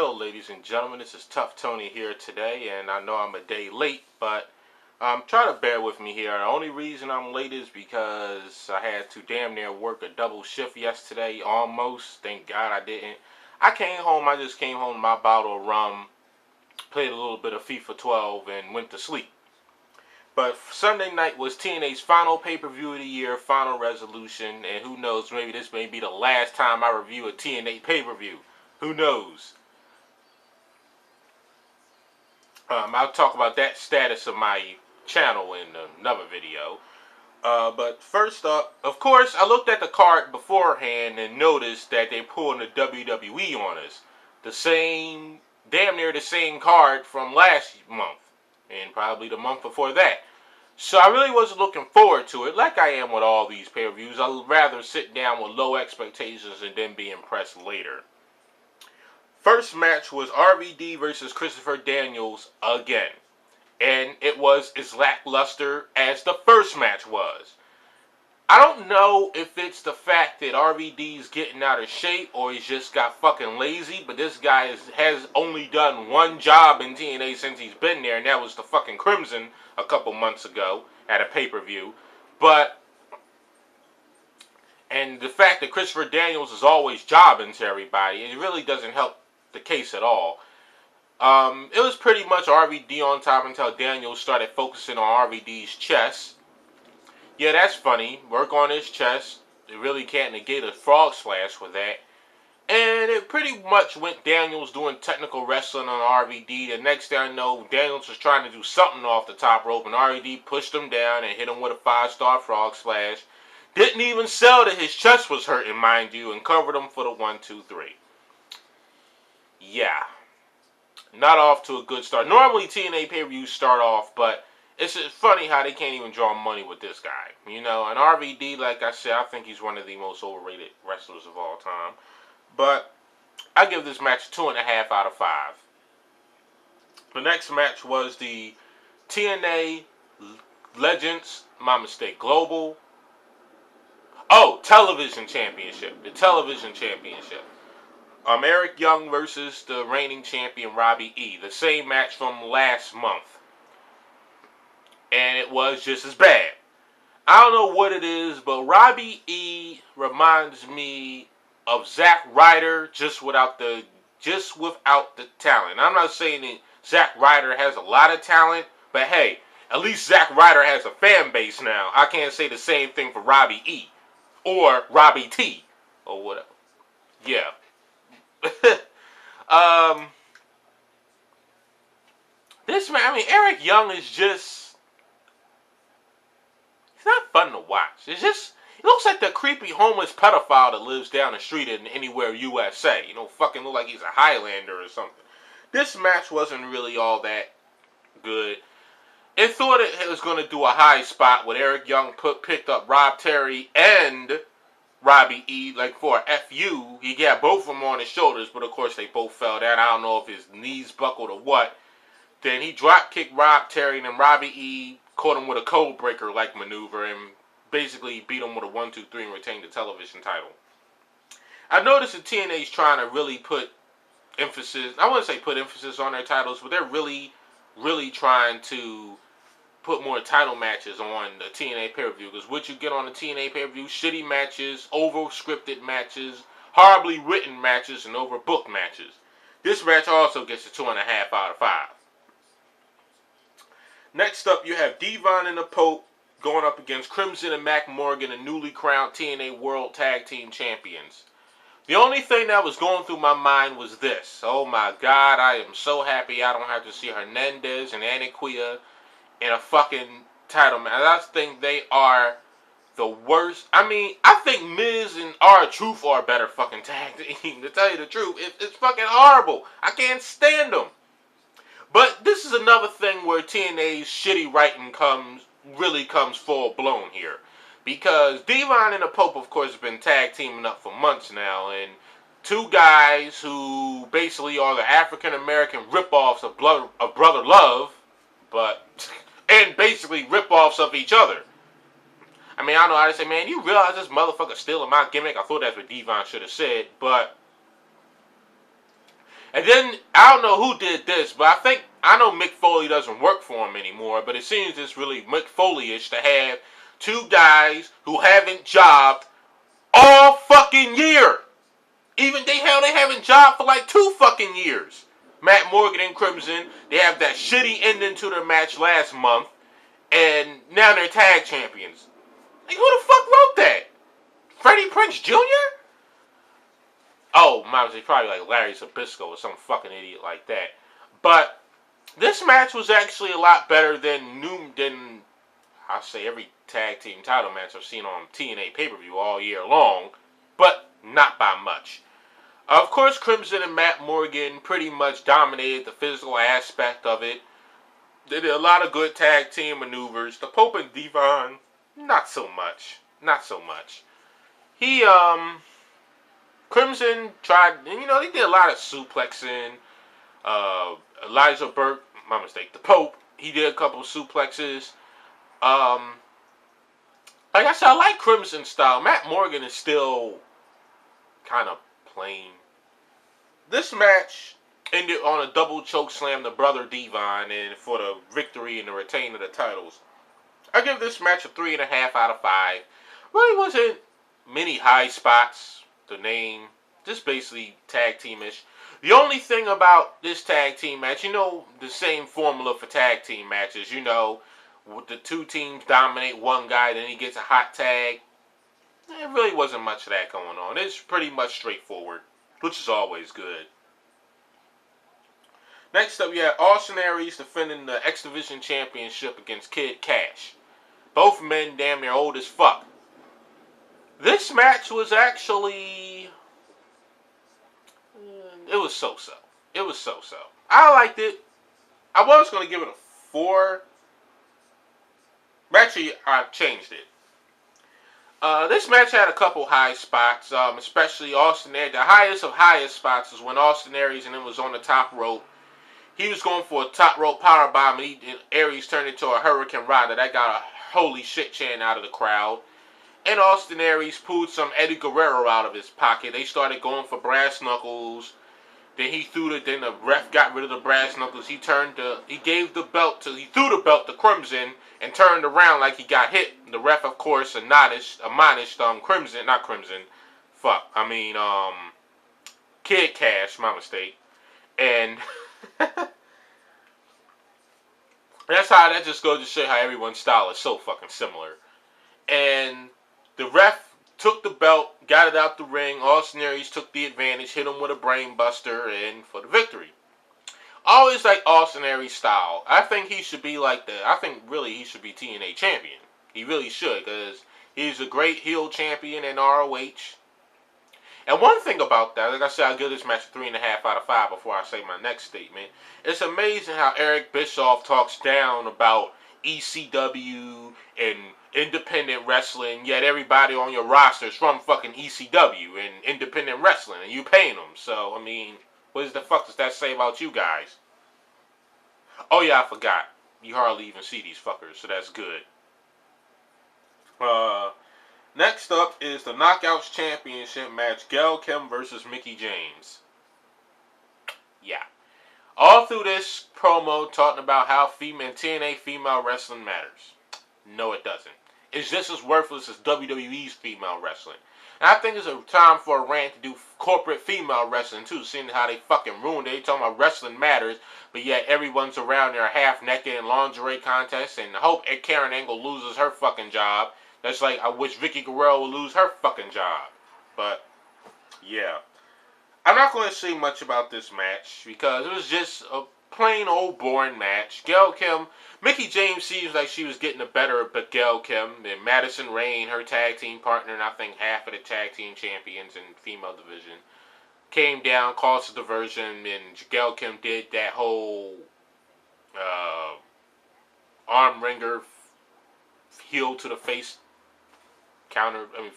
Hello, ladies and gentlemen. This is Tough Tony here today, and I know I'm a day late, but try to bear with me here. The only reason I'm late is because I had to damn near work a double shift yesterday, almost. Thank God I didn't. I just came home to my bottle of rum, played a little bit of FIFA 12, and went to sleep. But Sunday night was TNA's final pay-per-view of the year, final resolution, and who knows, maybe this may be the last time I review a TNA pay-per-view. Who knows? I'll talk about that status of my channel in another video. But first up, of course, I looked at the card beforehand and noticed that they pulled the WWE on us. Damn near the same card from last month, and probably the month before that. So I really wasn't looking forward to it, like I am with all these pay-per-views. I'd rather sit down with low expectations and then be impressed later. First match was RVD versus Christopher Daniels again. And it was as lackluster as the first match was. I don't know if it's the fact that RVD's getting out of shape or he's just got fucking lazy, but this guy has only done one job in TNA since he's been there, and that was the fucking Crimson a couple months ago at a pay-per-view. And the fact that Christopher Daniels is always jobbing to everybody, it really doesn't help the case at all. It was pretty much RVD on top until Daniels started focusing on RVD's chest. Yeah, that's funny. Work on his chest. It really can't negate a frog splash with that. And it pretty much went Daniels doing technical wrestling on RVD. The next thing I know, Daniels was trying to do something off the top rope, and RVD pushed him down and hit him with a 5-star frog splash. Didn't even sell that his chest was hurting, mind you, and covered him for the 1, 2, 3. Yeah. Not off to a good start. Normally TNA pay-per-views start off, but it's funny how they can't even draw money with this guy. You know, and RVD, like I said, I think he's one of the most overrated wrestlers of all time. But I give this match 2.5 out of 5. The next match was the TNA Legends, Global. Television Championship. The Television Championship. Eric Young versus the reigning champion Robbie E. The same match from last month. And it was just as bad. I don't know what it is, but Robbie E. reminds me of Zack Ryder just without the talent. I'm not saying that Zack Ryder has a lot of talent, but hey, at least Zack Ryder has a fan base now. I can't say the same thing for Robbie E. or Robbie T. or whatever. Yeah. This man, Eric Young is just, he's not fun to watch. He looks like the creepy homeless pedophile that lives down the street in anywhere USA. Fucking look like he's a Highlander or something. This match wasn't really all that good. It thought it was going to do a high spot with Eric Young picked up Rob Terry and Robbie E. like for a FU. He got both of them on his shoulders, but of course they both fell down. I don't know if his knees buckled or what. Then he drop kicked Rob Terry, and then Robbie E. caught him with a code breaker like maneuver and basically beat him with a 1, 2, 3 and retained the television title. I noticed that TNA is trying to really put emphasis, I wouldn't say put emphasis on their titles, but they're really, really trying to put more title matches on the TNA pay-per-view. Because what you get on the TNA pay-per-view, shitty matches, over-scripted matches, horribly written matches, and overbooked matches. This match also gets a 2.5 out of 5. Next up, you have Devon and the Pope going up against Crimson and Mac Morgan, the newly crowned TNA World Tag Team Champions. The only thing that was going through my mind was this. Oh my God, I am so happy I don't have to see Hernandez and Aniquia in a fucking title match. I think they are the worst. I think Miz and R-Truth are a better fucking tag team. To tell you the truth, it's fucking horrible. I can't stand them. But this is another thing where TNA's shitty writing really comes full blown here. Because Devon and the Pope, of course, have been tag teaming up for months now. And two guys who basically are the African-American rip-offs of Brother Love. And basically rip-offs of each other. I don't know how to say, man, you realize this motherfucker stealing my gimmick? I thought that's what Devon should have said. But And then, I don't know who did this, but I know Mick Foley doesn't work for him anymore, but it seems it's really Mick Foley-ish to have two guys who haven't jobbed all fucking year. Even they haven't jobbed for like 2 fucking years. Matt Morgan and Crimson, they have that shitty ending to their match last month, and now they're tag champions. Like, who the fuck wrote that? Freddie Prinze Jr.? Oh, it's probably like Larry Zbyszko or some fucking idiot like that. But this match was actually a lot better than I'll say every tag team title match I've seen on TNA Pay-per-view all year long, but not by much. Of course, Crimson and Matt Morgan pretty much dominated the physical aspect of it. They did a lot of good tag team maneuvers. The Pope and Devon, not so much. Not so much. Crimson tried, and they did a lot of suplexing. Elijah Burke, my mistake, the Pope, he did a couple of suplexes. Like I said, I like Crimson style. Matt Morgan is still kind of plain. This match ended on a double choke slam to Brother Devon and for the victory and the retain of the titles. I give this match a 3.5 out of 5. Really wasn't many high spots to name. Just basically tag team-ish. The only thing about this tag team match, the same formula for tag team matches, with the two teams dominate one guy, then he gets a hot tag. There really wasn't much of that going on. It's pretty much straightforward, which is always good. Next up, we had Austin Aries defending the X Division Championship against Kid Cash. Both men damn near old as fuck. This match was actually... It was so-so. It was so-so. I liked it. I was going to give it a 4. Actually, I changed it. This match had a couple high spots, especially Austin Aries. The highest of highest spots was when Austin Aries and him was on the top rope. He was going for a top rope powerbomb, and Aries turned into a Hurricane Rana. That got a holy shit chant out of the crowd. And Austin Aries pulled some Eddie Guerrero out of his pocket. They started going for brass knuckles. Then then the ref got rid of the brass knuckles. He threw the belt to Crimson and turned around like he got hit. The ref, of course, admonished Kid Cash, my mistake. And that just goes to show how everyone's style is so fucking similar. And the ref took the belt, got it out the ring. Austin Aries took the advantage, hit him with a brain buster, and for the victory. Always like Austin Aries' style. I think he should be he should be TNA champion. He really should, because he's a great heel champion in ROH. And one thing about that, like I said, I'll give this match a 3.5 out of 5 before I say my next statement. It's amazing how Eric Bischoff talks down about ECW and independent wrestling, yet everybody on your roster is from fucking ECW and independent wrestling, and you paying them. So, what the fuck does that say about you guys? Oh yeah, I forgot. You hardly even see these fuckers, so that's good. Next up is the Knockouts Championship match, Gail Kim versus Mickie James. Yeah. All through this promo talking about how TNA female wrestling matters. No, it doesn't. It's just as worthless as WWE's female wrestling. And I think it's a time for a rant to do corporate female wrestling too, seeing how they fucking ruined it. They talking about wrestling matters, but yet everyone's around there half naked in lingerie contests, and I hope Karen Angle loses her fucking job. That's like I wish Vicky Guerrero would lose her fucking job. But yeah. I'm not going to say much about this match because it was just a plain old boring match. Mickie James seems like she was getting the better of Gail Kim and Madison Rayne, her tag team partner, and I think half of the tag team champions in the female division, came down, caused a diversion, and Gail Kim did that whole arm wringer, heel to the face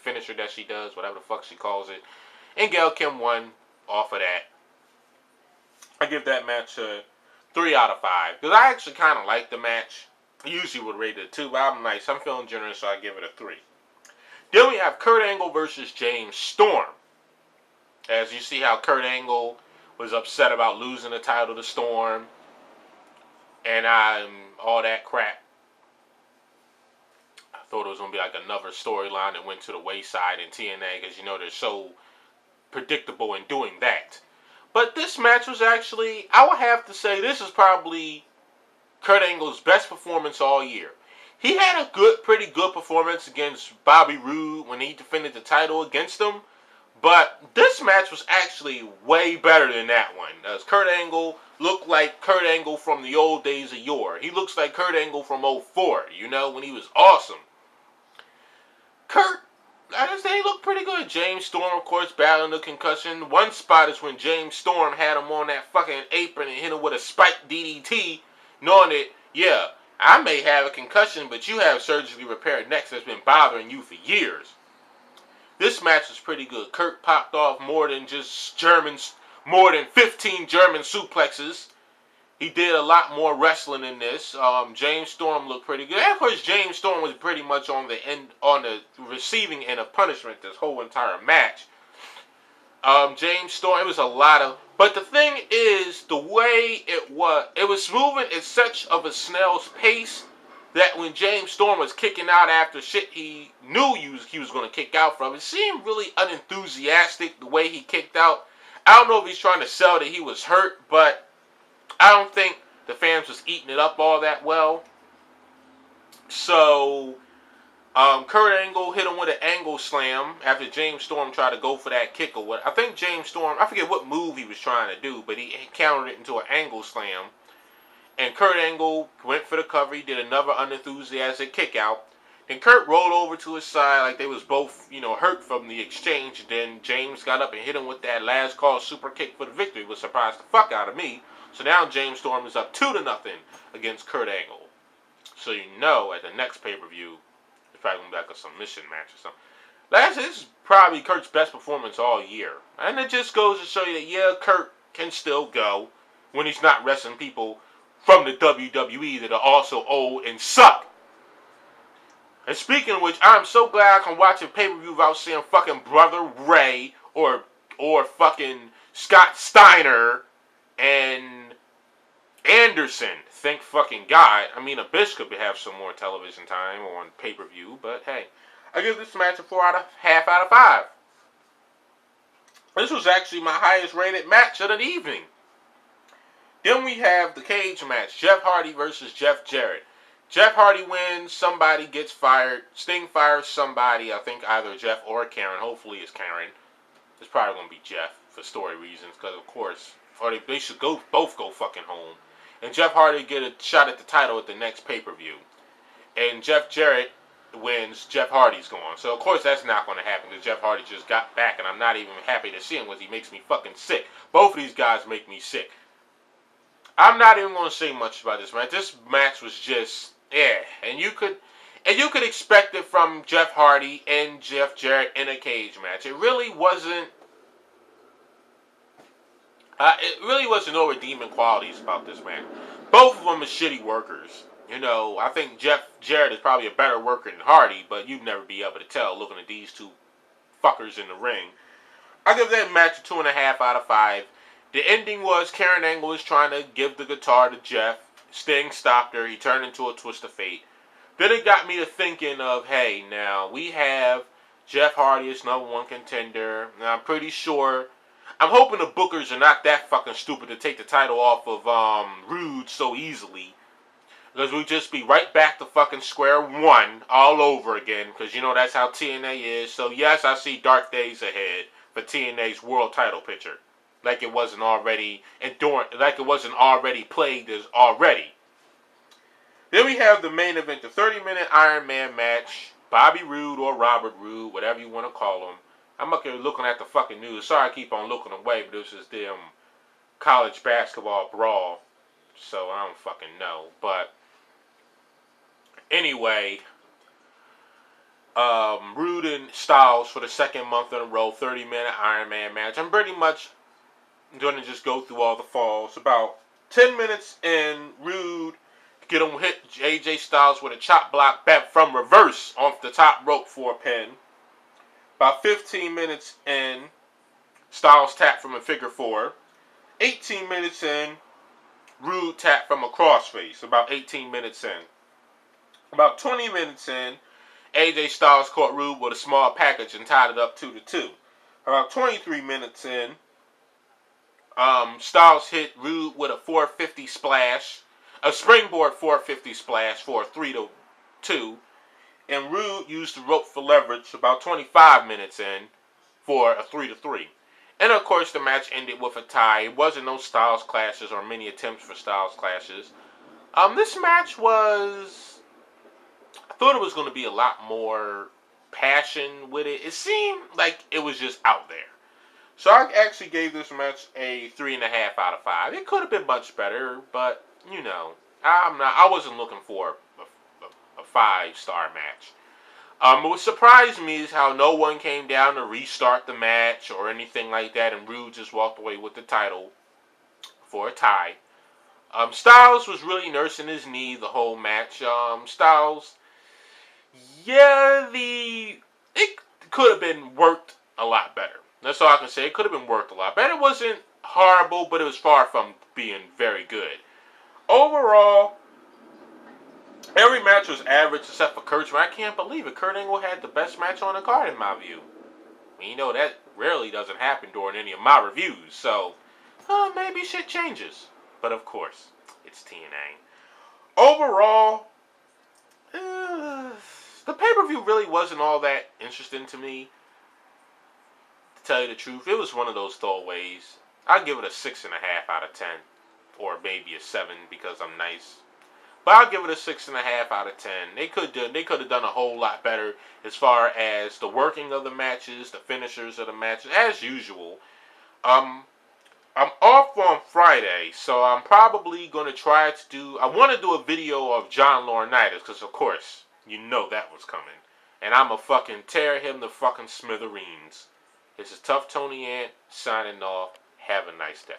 finisher that she does, whatever the fuck she calls it. And Gail Kim won off of that. I give that match a 3 out of 5. Because I actually kind of like the match. I usually would rate it a 2, but I'm feeling generous, so I give it a 3. Then we have Kurt Angle versus James Storm. As you see how Kurt Angle was upset about losing the title to Storm, and all that crap. I thought it was going to be like another storyline that went to the wayside in TNA, because you know they're so predictable in doing that. But this match was actually, I would have to say, this is probably Kurt Angle's best performance all year. He had a pretty good performance against Bobby Roode when he defended the title against him. But this match was actually way better than that one. As Kurt Angle looked like Kurt Angle from the old days of yore. He looks like Kurt Angle from 04, you know, when he was awesome. Kurt, I just think he looked pretty good. James Storm, of course, battling the concussion. One spot is when James Storm had him on that fucking apron and hit him with a spiked DDT, knowing that, yeah, I may have a concussion, but you have surgically repaired necks that's been bothering you for years. This match was pretty good. Kurt popped off more than 15 German suplexes. He did a lot more wrestling in this. James Storm looked pretty good. And of course, James Storm was pretty much on the receiving end of punishment this whole entire match. James Storm, it was a lot of... But the thing is, the way it was moving at such of a snail's pace that when James Storm was kicking out after shit he knew he was going to kick out from, it seemed really unenthusiastic the way he kicked out. I don't know if he's trying to sell that he was hurt, but I don't think the fans was eating it up all that well. So, Kurt Angle hit him with an angle slam after James Storm tried to go for that kick or what. I think James Storm, I forget what move he was trying to do, but he countered it into an angle slam. And Kurt Angle went for the cover. He did another unenthusiastic kick out. Then Kurt rolled over to his side like they was both, hurt from the exchange. Then James got up and hit him with that last call super kick for the victory. It was surprised the fuck out of me. So now James Storm is up 2-0 against Kurt Angle. So you know at the next pay-per-view, it's probably going to be like a submission match or something. This is probably Kurt's best performance all year. And it just goes to show you that, yeah, Kurt can still go when he's not wrestling people from the WWE that are also old and suck. And speaking of which, I'm so glad I can watch a pay-per-view without seeing fucking Brother Ray or fucking Scott Steiner and Anderson. Thank fucking God. I mean, Abyss could have some more television time on pay-per-view, but hey. I give this match a 4.5 out of 5. This was actually my highest rated match of the evening. Then we have the cage match. Jeff Hardy versus Jeff Jarrett. Jeff Hardy wins. Somebody gets fired. Sting fires somebody. I think either Jeff or Karen. Hopefully it's Karen. It's probably going to be Jeff for story reasons. Because, of course, or they should both go fucking home. And Jeff Hardy get a shot at the title at the next pay-per-view. And Jeff Jarrett wins. Jeff Hardy's gone. So, of course, that's not going to happen. Because Jeff Hardy just got back. And I'm not even happy to see him. Because he makes me fucking sick. Both of these guys make me sick. I'm not even going to say much about this match. This match was just, and you could expect it from Jeff Hardy and Jeff Jarrett in a cage match. It really wasn't. No redeeming qualities about this match. Both of them are shitty workers. I think Jeff Jarrett is probably a better worker than Hardy, but you'd never be able to tell looking at these two fuckers in the ring. I give that match a 2.5 out of 5. The ending was Karen Angle was trying to give the guitar to Jeff. Sting stopped her. He turned into a twist of fate. Then it got me to thinking of, hey, now we have Jeff Hardy as #1 contender. Now I'm pretty sure, I'm hoping the bookers are not that fucking stupid to take the title off of Roode so easily. Because we'd just be right back to fucking square one all over again. Because that's how TNA is. So yes, I see dark days ahead for TNA's world title picture. Like it wasn't already plagued as already. Then we have the main event, the 30-minute Iron Man match. Bobby Roode or Robert Roode, whatever you want to call him. I'm up here looking at the fucking news. Sorry I keep on looking away, but this is damn college basketball brawl. So I don't fucking know. But anyway, Roode and Styles for the second month in a row, 30-minute Iron Man match. I'm pretty much going to just go through all the falls. About 10 minutes in, Roode hit AJ Styles with a chop block back from reverse off the top rope for a pin. About 15 minutes in, Styles tapped from a figure 4. 18 minutes in, Rude tapped from a crossface. About 18 minutes in. About 20 minutes in, AJ Styles caught Rude with a small package and tied it up 2-2. About 23 minutes in, Styles hit Rude with a 450 splash, a springboard 450 splash for a 3-2, and Rude used the rope for leverage about 25 minutes in for a 3-3. And of course, the match ended with a tie. It wasn't no Styles clashes or many attempts for Styles clashes. This match was, I thought it was going to be a lot more passion with it. It seemed like it was just out there. So I actually gave this match a 3.5 out of 5. It could have been much better, but you know, I wasn't looking for a 5-star match. What surprised me is how no one came down to restart the match or anything like that, and Rude just walked away with the title for a tie. Styles was really nursing his knee the whole match. Styles, yeah, it could have been worked a lot better. That's all I can say. It could have been worked a lot better. It wasn't horrible, but it was far from being very good. Overall, every match was average except for Kurt's. I can't believe it. Kurt Angle had the best match on the card in my view. I mean, you know, that rarely doesn't happen during any of my reviews. So, maybe shit changes. But of course, it's TNA. Overall, the pay-per-view really wasn't all that interesting to me. To tell you the truth, it was one of those throwaways. I'd give it a 6.5 out of 10. Or maybe a 7 because I'm nice. But I'll give it a 6.5 out of 10. They could have done a whole lot better as far as the working of the matches, the finishers of the matches, as usual. I'm off on Friday, so I'm probably going to try to do... I want to do a video of John Laurinaitis, because of course, you know that was coming. And I'm going to fucking tear him to fucking smithereens. This is Tough Tony Ant, signing off. Have a nice day.